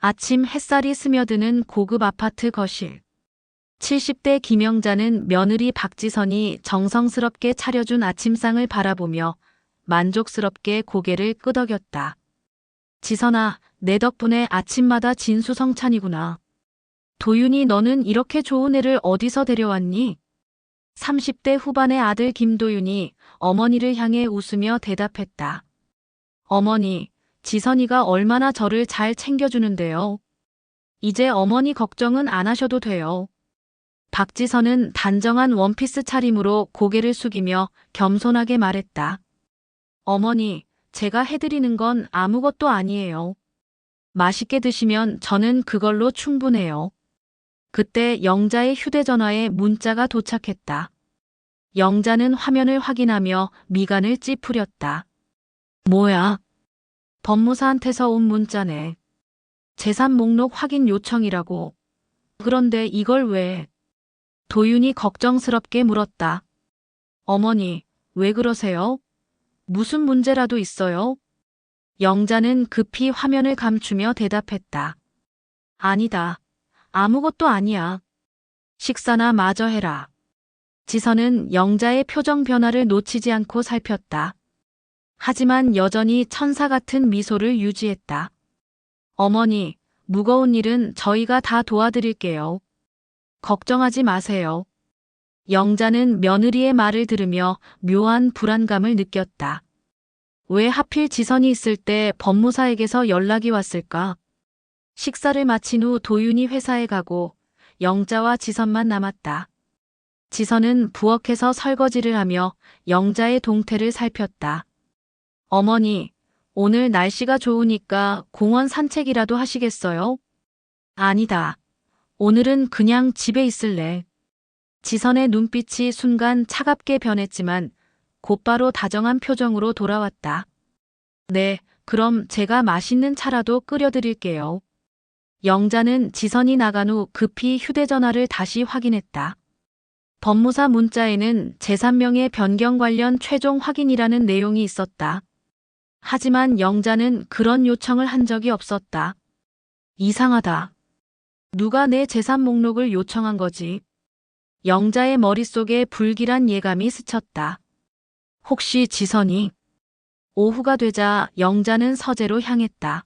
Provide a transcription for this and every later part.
아침 햇살이 스며드는 고급 아파트 거실. 70대 김영자는 며느리 박지선이 정성스럽게 차려준 아침상을 바라보며 만족스럽게 고개를 끄덕였다. 지선아, 내 덕분에 아침마다 진수성찬이구나. 도윤이, 너는 이렇게 좋은 애를 어디서 데려왔니? 30대 후반의 아들 김도윤이 어머니를 향해 웃으며 대답했다. 어머니, 지선이가 얼마나 저를 잘 챙겨주는데요. 이제 어머니 걱정은 안 하셔도 돼요. 박지선은 단정한 원피스 차림으로 고개를 숙이며 겸손하게 말했다. 어머니, 제가 해드리는 건 아무것도 아니에요. 맛있게 드시면 저는 그걸로 충분해요. 그때 영자의 휴대전화에 문자가 도착했다. 영자는 화면을 확인하며 미간을 찌푸렸다. 뭐야? 법무사한테서 온 문자네. 재산 목록 확인 요청이라고. 그런데 이걸 왜? 도윤이 걱정스럽게 물었다. 어머니, 왜 그러세요? 무슨 문제라도 있어요? 영자는 급히 화면을 감추며 대답했다. 아니다. 아무것도 아니야. 식사나 마저 해라. 지선은 영자의 표정 변화를 놓치지 않고 살폈다. 하지만 여전히 천사 같은 미소를 유지했다. 어머니, 무거운 일은 저희가 다 도와드릴게요. 걱정하지 마세요. 영자는 며느리의 말을 들으며 묘한 불안감을 느꼈다. 왜 하필 지선이 있을 때 법무사에게서 연락이 왔을까? 식사를 마친 후 도윤이 회사에 가고 영자와 지선만 남았다. 지선은 부엌에서 설거지를 하며 영자의 동태를 살폈다. 어머니, 오늘 날씨가 좋으니까 공원 산책이라도 하시겠어요? 아니다. 오늘은 그냥 집에 있을래. 지선의 눈빛이 순간 차갑게 변했지만 곧바로 다정한 표정으로 돌아왔다. 네, 그럼 제가 맛있는 차라도 끓여드릴게요. 영자는 지선이 나간 후 급히 휴대전화를 다시 확인했다. 법무사 문자에는 재산명의 변경 관련 최종 확인이라는 내용이 있었다. 하지만 영자는 그런 요청을 한 적이 없었다. 이상하다. 누가 내 재산 목록을 요청한 거지? 영자의 머릿속에 불길한 예감이 스쳤다. 혹시 지선이? 오후가 되자 영자는 서재로 향했다.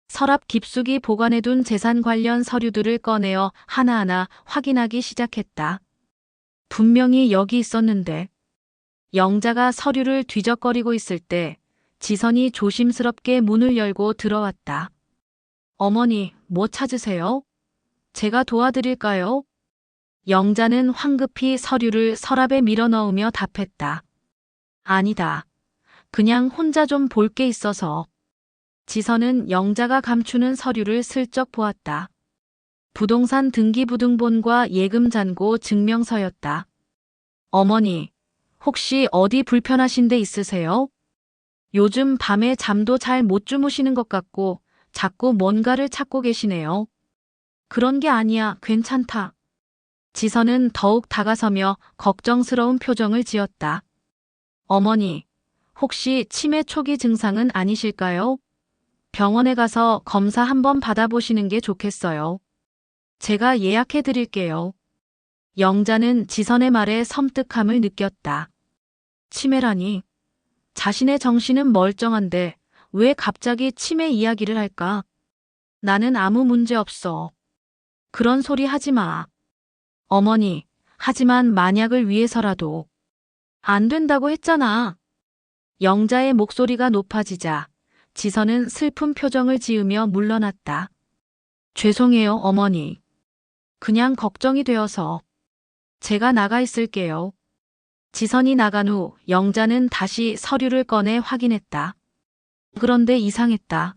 서랍 깊숙이 보관해둔 재산 관련 서류들을 꺼내어 하나하나 확인하기 시작했다. 분명히 여기 있었는데. 영자가 서류를 뒤적거리고 있을 때 지선이 조심스럽게 문을 열고 들어왔다. 어머니, 뭐 찾으세요? 제가 도와드릴까요? 영자는 황급히 서류를 서랍에 밀어넣으며 답했다. 아니다. 그냥 혼자 좀 볼 게 있어서. 지선은 영자가 감추는 서류를 슬쩍 보았다. 부동산 등기부등본과 예금잔고 증명서였다. 어머니, 혹시 어디 불편하신 데 있으세요? 요즘 밤에 잠도 잘 못 주무시는 것 같고 자꾸 뭔가를 찾고 계시네요. 그런 게 아니야, 괜찮다. 지선은 더욱 다가서며 걱정스러운 표정을 지었다. 어머니, 혹시 치매 초기 증상은 아니실까요? 병원에 가서 검사 한번 받아보시는 게 좋겠어요. 제가 예약해 드릴게요. 영자는 지선의 말에 섬뜩함을 느꼈다. 치매라니. 자신의 정신은 멀쩡한데 왜 갑자기 치매 이야기를 할까? 나는 아무 문제 없어. 그런 소리 하지 마. 어머니, 하지만 만약을 위해서라도. 안 된다고 했잖아. 영자의 목소리가 높아지자 지선은 슬픈 표정을 지으며 물러났다. 죄송해요, 어머니. 그냥 걱정이 되어서. 제가 나가 있을게요. 지선이 나간 후 영자는 다시 서류를 꺼내 확인했다. 그런데 이상했다.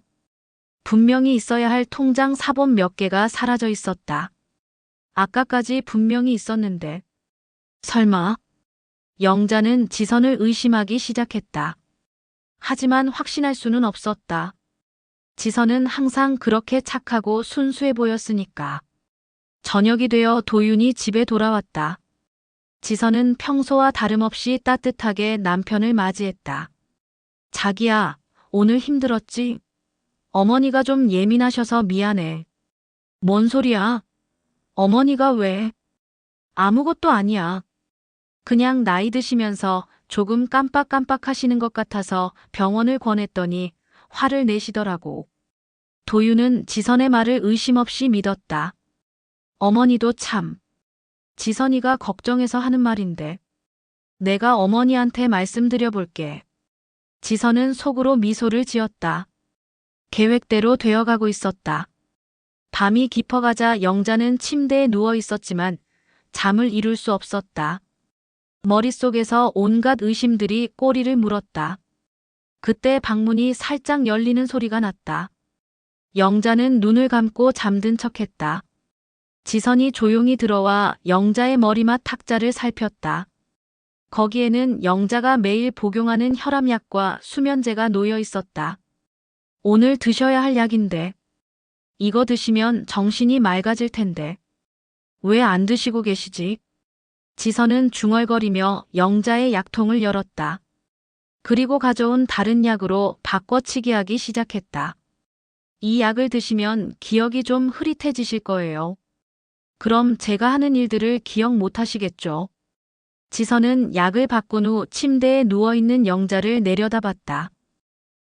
분명히 있어야 할 통장 사본 몇 개가 사라져 있었다. 아까까지 분명히 있었는데. 설마? 영자는 지선을 의심하기 시작했다. 하지만 확신할 수는 없었다. 지선은 항상 그렇게 착하고 순수해 보였으니까. 저녁이 되어 도윤이 집에 돌아왔다. 지선은 평소와 다름없이 따뜻하게 남편을 맞이했다. 자기야, 오늘 힘들었지? 어머니가 좀 예민하셔서 미안해. 뭔 소리야? 어머니가 왜? 아무것도 아니야. 그냥 나이 드시면서 조금 깜빡깜빡 하시는 것 같아서 병원을 권했더니 화를 내시더라고. 도윤은 지선의 말을 의심 없이 믿었다. 어머니도 참. 지선이가 걱정해서 하는 말인데. 내가 어머니한테 말씀드려 볼게. 지선은 속으로 미소를 지었다. 계획대로 되어가고 있었다. 밤이 깊어가자 영자는 침대에 누워 있었지만 잠을 이룰 수 없었다. 머릿속에서 온갖 의심들이 꼬리를 물었다. 그때 방문이 살짝 열리는 소리가 났다. 영자는 눈을 감고 잠든 척했다. 지선이 조용히 들어와 영자의 머리맡 탁자를 살폈다. 거기에는 영자가 매일 복용하는 혈압약과 수면제가 놓여 있었다. 오늘 드셔야 할 약인데. 이거 드시면 정신이 맑아질 텐데. 왜 안 드시고 계시지? 지선은 중얼거리며 영자의 약통을 열었다. 그리고 가져온 다른 약으로 바꿔치기 하기 시작했다. 이 약을 드시면 기억이 좀 흐릿해지실 거예요. 그럼 제가 하는 일들을 기억 못 하시겠죠? 지선은 약을 바꾼 후 침대에 누워있는 영자를 내려다봤다.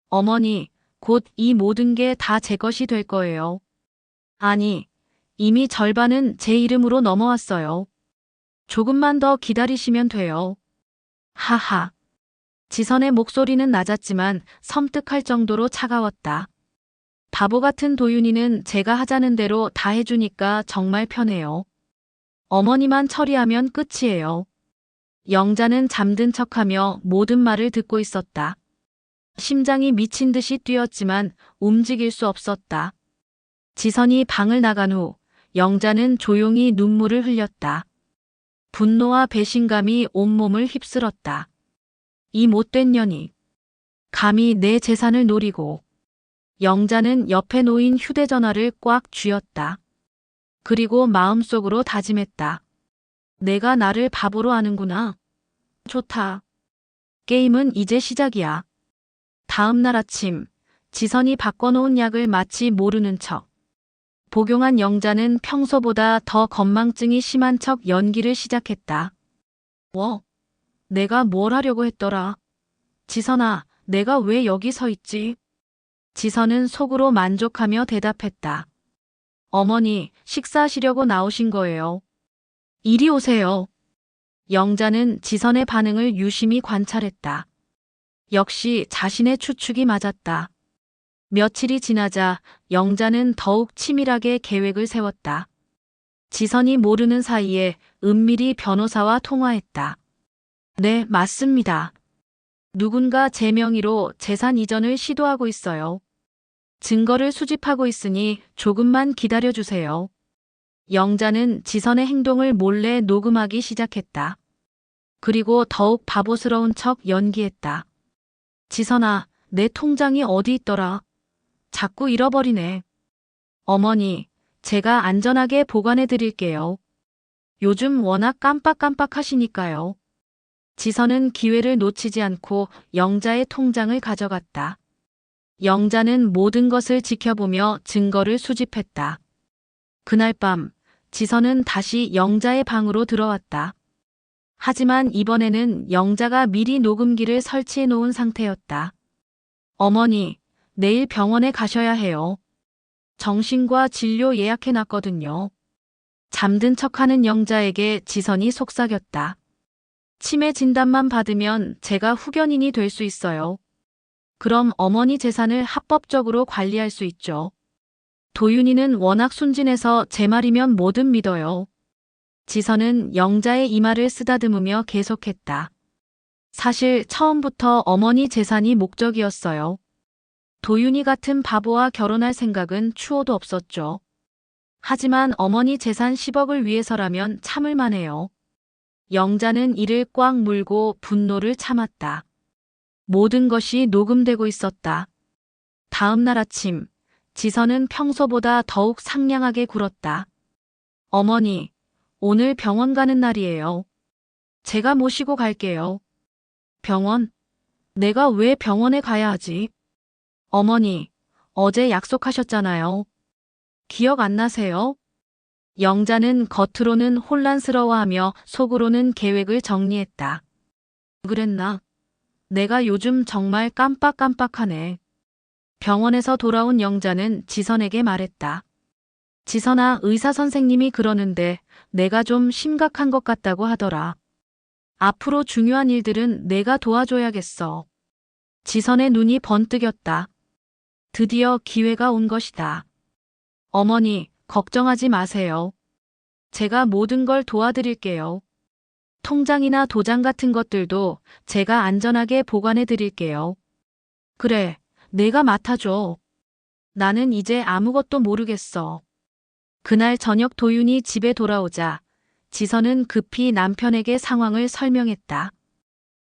어머니, 곧 이 모든 게 다 제 것이 될 거예요. 아니, 이미 절반은 제 이름으로 넘어왔어요. 조금만 더 기다리시면 돼요. 하하. 지선의 목소리는 낮았지만 섬뜩할 정도로 차가웠다. 바보 같은 도윤이는 제가 하자는 대로 다 해주니까 정말 편해요. 어머니만 처리하면 끝이에요. 영자는 잠든 척하며 모든 말을 듣고 있었다. 심장이 미친 듯이 뛰었지만 움직일 수 없었다. 지선이 방을 나간 후 영자는 조용히 눈물을 흘렸다. 분노와 배신감이 온몸을 휩쓸었다. 이 못된 년이 감히 내 재산을 노리고. 영자는 옆에 놓인 휴대전화를 꽉 쥐었다. 그리고 마음속으로 다짐했다. 내가 나를 바보로 하는구나. 좋다. 게임은 이제 시작이야. 다음 날 아침, 지선이 바꿔놓은 약을 마치 모르는 척. 복용한 영자는 평소보다 더 건망증이 심한 척 연기를 시작했다. 내가 뭘 하려고 했더라. 지선아, 내가 왜 여기 서 있지? 지선은 속으로 만족하며 대답했다. 어머니, 식사하시려고 나오신 거예요. 이리 오세요. 영자는 지선의 반응을 유심히 관찰했다. 역시 자신의 추측이 맞았다. 며칠이 지나자 영자는 더욱 치밀하게 계획을 세웠다. 지선이 모르는 사이에 은밀히 변호사와 통화했다. 네, 맞습니다. 누군가 제 명의로 재산 이전을 시도하고 있어요. 증거를 수집하고 있으니 조금만 기다려주세요. 영자는 지선의 행동을 몰래 녹음하기 시작했다. 그리고 더욱 바보스러운 척 연기했다. 지선아, 내 통장이 어디 있더라? 자꾸 잃어버리네. 어머니, 제가 안전하게 보관해 드릴게요. 요즘 워낙 깜빡깜빡 하시니까요. 지선은 기회를 놓치지 않고 영자의 통장을 가져갔다. 영자는 모든 것을 지켜보며 증거를 수집했다. 그날 밤, 지선은 다시 영자의 방으로 들어왔다. 하지만 이번에는 영자가 미리 녹음기를 설치해 놓은 상태였다. 어머니, 내일 병원에 가셔야 해요. 정신과 진료 예약해 놨거든요. 잠든 척하는 영자에게 지선이 속삭였다. 치매 진단만 받으면 제가 후견인이 될 수 있어요. 그럼 어머니 재산을 합법적으로 관리할 수 있죠. 도윤이는 워낙 순진해서 제 말이면 뭐든 믿어요. 지선은 영자의 이마를 쓰다듬으며 계속했다. 사실 처음부터 어머니 재산이 목적이었어요. 도윤이 같은 바보와 결혼할 생각은 추호도 없었죠. 하지만 어머니 재산 10억을 위해서라면 참을 만해요. 영자는 이를 꽉 물고 분노를 참았다. 모든 것이 녹음되고 있었다. 다음 날 아침, 지선은 평소보다 더욱 상냥하게 굴었다. 어머니, 오늘 병원 가는 날이에요. 제가 모시고 갈게요. 병원? 내가 왜 병원에 가야 하지? 어머니, 어제 약속하셨잖아요. 기억 안 나세요? 영자는 겉으로는 혼란스러워하며 속으로는 계획을 정리했다. 그랬나? 내가 요즘 정말 깜빡깜빡하네. 병원에서 돌아온 영자는 지선에게 말했다. 지선아, 의사 선생님이 그러는데 내가 좀 심각한 것 같다고 하더라. 앞으로 중요한 일들은 내가 도와줘야겠어. 지선의 눈이 번뜩였다. 드디어 기회가 온 것이다. 어머니, 걱정하지 마세요. 제가 모든 걸 도와드릴게요. 통장이나 도장 같은 것들도 제가 안전하게 보관해 드릴게요. 그래, 내가 맡아줘. 나는 이제 아무것도 모르겠어. 그날 저녁 도윤이 집에 돌아오자 지선은 급히 남편에게 상황을 설명했다.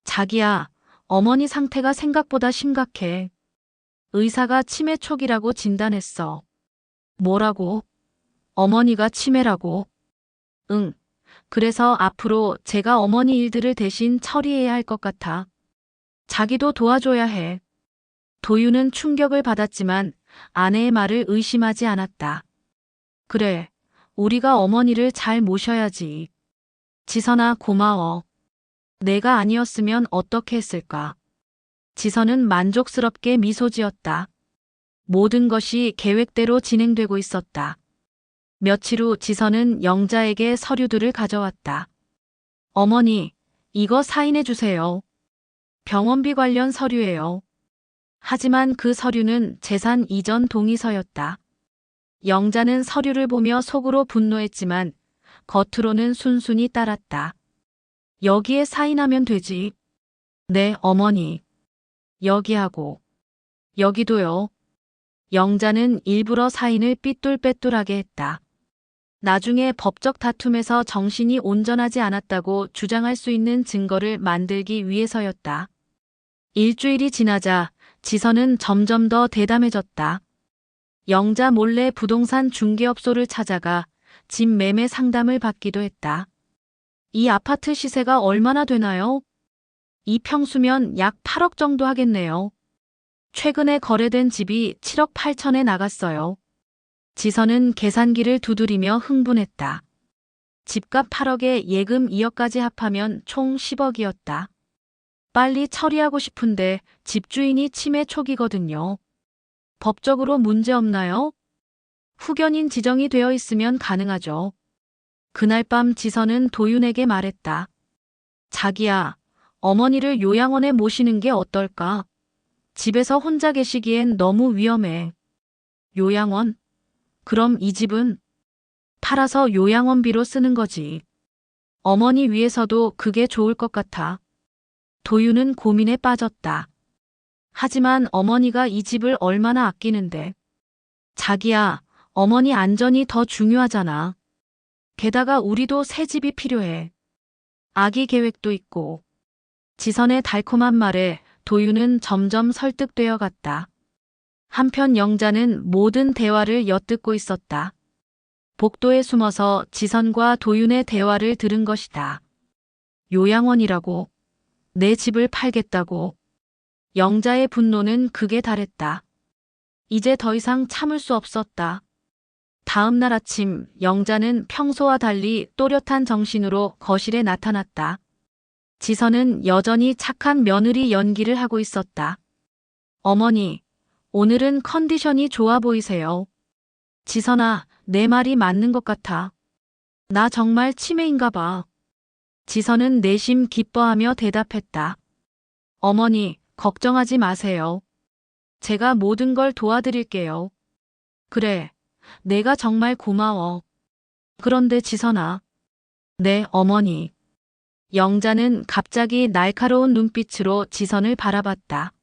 자기야, 어머니 상태가 생각보다 심각해. 의사가 치매 초기라고 진단했어. 뭐라고? 어머니가 치매라고? 응. 그래서 앞으로 제가 어머니 일들을 대신 처리해야 할 것 같아. 자기도 도와줘야 해. 도윤은 충격을 받았지만 아내의 말을 의심하지 않았다. 그래, 우리가 어머니를 잘 모셔야지. 지선아, 고마워. 내가 아니었으면 어떻게 했을까? 지선은 만족스럽게 미소 지었다. 모든 것이 계획대로 진행되고 있었다. 며칠 후 지선은 영자에게 서류들을 가져왔다. 어머니, 이거 사인해 주세요. 병원비 관련 서류예요. 하지만 그 서류는 재산 이전 동의서였다. 영자는 서류를 보며 속으로 분노했지만 겉으로는 순순히 따랐다. 여기에 사인하면 되지. 네, 어머니. 여기하고 여기도요. 영자는 일부러 사인을 삐뚤빼뚤하게 했다. 나중에 법적 다툼에서 정신이 온전하지 않았다고 주장할 수 있는 증거를 만들기 위해서였다. 일주일이 지나자 지선은 점점 더 대담해졌다. 영자 몰래 부동산 중개업소를 찾아가 집 매매 상담을 받기도 했다. 이 아파트 시세가 얼마나 되나요? 이 평수면 약 8억 정도 하겠네요. 최근에 거래된 집이 7억 8천에 나갔어요. 지선은 계산기를 두드리며 흥분했다. 집값 8억에 예금 2억까지 합하면 총 10억이었다. 빨리 처리하고 싶은데 집주인이 치매 초기거든요. 법적으로 문제 없나요? 후견인 지정이 되어 있으면 가능하죠. 그날 밤 지선은 도윤에게 말했다. 자기야, 어머니를 요양원에 모시는 게 어떨까? 집에서 혼자 계시기엔 너무 위험해. 요양원? 그럼 이 집은 팔아서 요양원비로 쓰는 거지. 어머니 위해서도 그게 좋을 것 같아. 도윤은 고민에 빠졌다. 하지만 어머니가 이 집을 얼마나 아끼는데. 자기야, 어머니 안전이 더 중요하잖아. 게다가 우리도 새 집이 필요해. 아기 계획도 있고. 지선의 달콤한 말에 도윤은 점점 설득되어 갔다. 한편 영자는 모든 대화를 엿듣고 있었다. 복도에 숨어서 지선과 도윤의 대화를 들은 것이다. 요양원이라고. 내 집을 팔겠다고. 영자의 분노는 극에 달했다. 이제 더 이상 참을 수 없었다. 다음 날 아침 영자는 평소와 달리 또렷한 정신으로 거실에 나타났다. 지선은 여전히 착한 며느리 연기를 하고 있었다. 어머니, 오늘은 컨디션이 좋아 보이세요. 지선아, 내 말이 맞는 것 같아. 나 정말 치매인가 봐. 지선은 내심 기뻐하며 대답했다. 어머니, 걱정하지 마세요. 제가 모든 걸 도와드릴게요. 그래, 내가 정말 고마워. 그런데 지선아. 네, 어머니. 영자는 갑자기 날카로운 눈빛으로 지선을 바라봤다.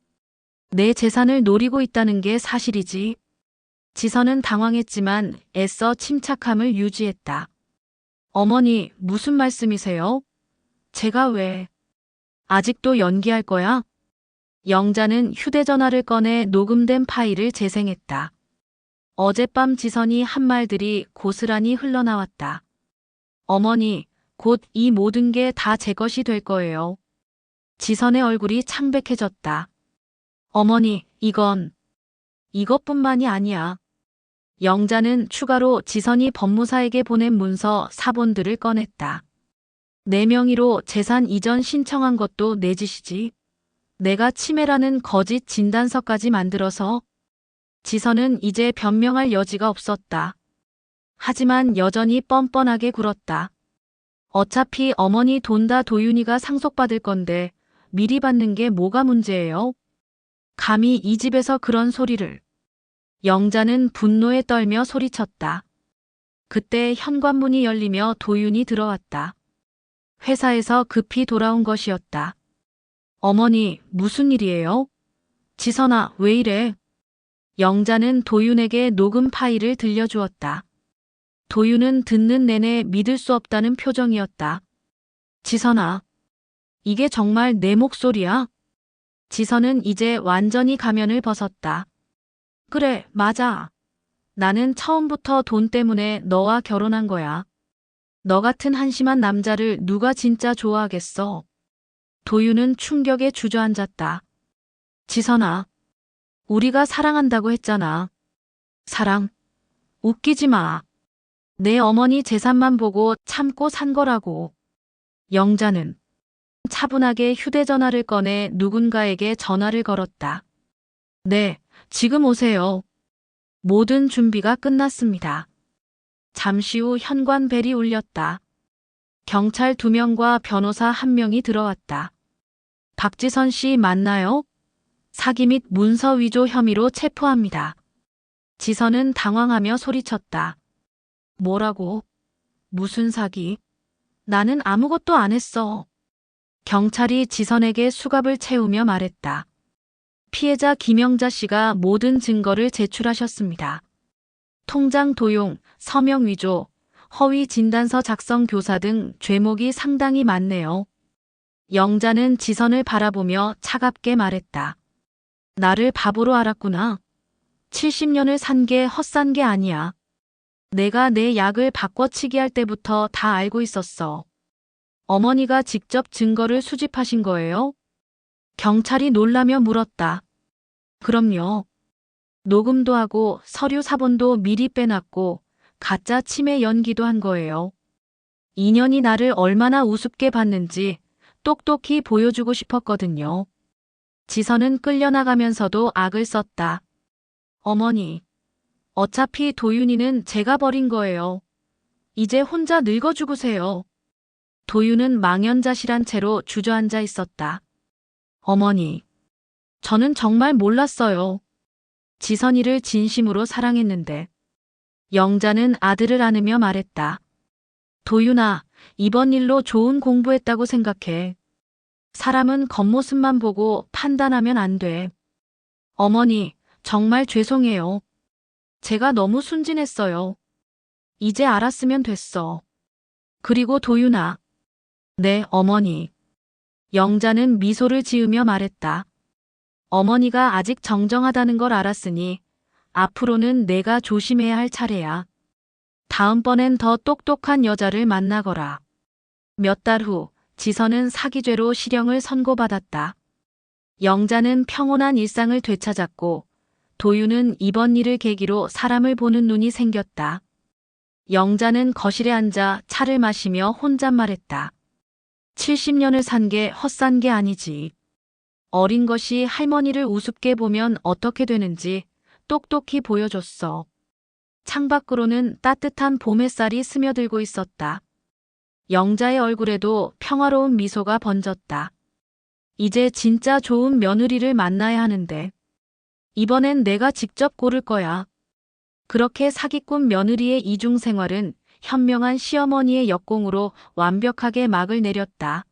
내 재산을 노리고 있다는 게 사실이지. 지선은 당황했지만 애써 침착함을 유지했다. 어머니, 무슨 말씀이세요? 제가 왜? 아직도 연기할 거야? 영자는 휴대전화를 꺼내 녹음된 파일을 재생했다. 어젯밤 지선이 한 말들이 고스란히 흘러나왔다. 어머니, 곧 이 모든 게 다 제 것이 될 거예요. 지선의 얼굴이 창백해졌다. 어머니, 이건 이것뿐만이 아니야. 영자는 추가로 지선이 법무사에게 보낸 문서 사본들을 꺼냈다. 내 명의로 재산 이전 신청한 것도 내 짓이지. 내가 치매라는 거짓 진단서까지 만들어서. 지선은 이제 변명할 여지가 없었다. 하지만 여전히 뻔뻔하게 굴었다. 어차피 어머니 돈 다 도윤이가 상속받을 건데 미리 받는 게 뭐가 문제예요? 감히 이 집에서 그런 소리를. 영자는 분노에 떨며 소리쳤다. 그때 현관문이 열리며 도윤이 들어왔다. 회사에서 급히 돌아온 것이었다. 어머니, 무슨 일이에요? 지선아, 왜 이래? 영자는 도윤에게 녹음 파일을 들려주었다. 도윤은 듣는 내내 믿을 수 없다는 표정이었다. 지선아, 이게 정말 내 목소리야? 지선은 이제 완전히 가면을 벗었다. 그래, 맞아. 나는 처음부터 돈 때문에 너와 결혼한 거야. 너 같은 한심한 남자를 누가 진짜 좋아하겠어? 도윤은 충격에 주저앉았다. 지선아, 우리가 사랑한다고 했잖아. 사랑? 웃기지 마. 내 어머니 재산만 보고 참고 산 거라고. 영자는 차분하게 휴대전화를 꺼내 누군가에게 전화를 걸었다. 네, 지금 오세요. 모든 준비가 끝났습니다. 잠시 후 현관 벨이 울렸다. 경찰 2명과 변호사 1명이 들어왔다. 박지선 씨 맞나요? 사기 및 문서 위조 혐의로 체포합니다. 지선은 당황하며 소리쳤다. 뭐라고? 무슨 사기? 나는 아무것도 안 했어. 경찰이 지선에게 수갑을 채우며 말했다. 피해자 김영자 씨가 모든 증거를 제출하셨습니다. 통장 도용, 서명 위조, 허위 진단서 작성 교사 등 죄목이 상당히 많네요. 영자는 지선을 바라보며 차갑게 말했다. 나를 바보로 알았구나. 70년을 산 게 헛산 게 아니야. 내가 내 약을 바꿔치기 할 때부터 다 알고 있었어. 어머니가 직접 증거를 수집하신 거예요? 경찰이 놀라며 물었다. 그럼요. 녹음도 하고 서류 사본도 미리 빼놨고 가짜 치매 연기도 한 거예요. 인연이 나를 얼마나 우습게 봤는지 똑똑히 보여주고 싶었거든요. 지선은 끌려나가면서도 악을 썼다. 어머니, 어차피 도윤이는 제가 버린 거예요. 이제 혼자 늙어 죽으세요. 도윤은 망연자실한 채로 주저앉아 있었다. 어머니, 저는 정말 몰랐어요. 지선이를 진심으로 사랑했는데. 영자는 아들을 안으며 말했다. 도윤아, 이번 일로 좋은 공부했다고 생각해. 사람은 겉모습만 보고 판단하면 안 돼. 어머니, 정말 죄송해요. 제가 너무 순진했어요. 이제 알았으면 됐어. 그리고 도윤아. 네, 어머니. 영자는 미소를 지으며 말했다. 어머니가 아직 정정하다는 걸 알았으니 앞으로는 내가 조심해야 할 차례야. 다음번엔 더 똑똑한 여자를 만나거라. 몇 달 후 지선은 사기죄로 실형을 선고받았다. 영자는 평온한 일상을 되찾았고 도윤은 이번 일을 계기로 사람을 보는 눈이 생겼다. 영자는 거실에 앉아 차를 마시며 혼잣말했다. 70년을 산 게 헛산 게 아니지. 어린 것이 할머니를 우습게 보면 어떻게 되는지 똑똑히 보여줬어. 창밖으로는 따뜻한 봄 햇살이 스며들고 있었다. 영자의 얼굴에도 평화로운 미소가 번졌다. 이제 진짜 좋은 며느리를 만나야 하는데. 이번엔 내가 직접 고를 거야. 그렇게 사기꾼 며느리의 이중 생활은 현명한 시어머니의 역공으로 완벽하게 막을 내렸다.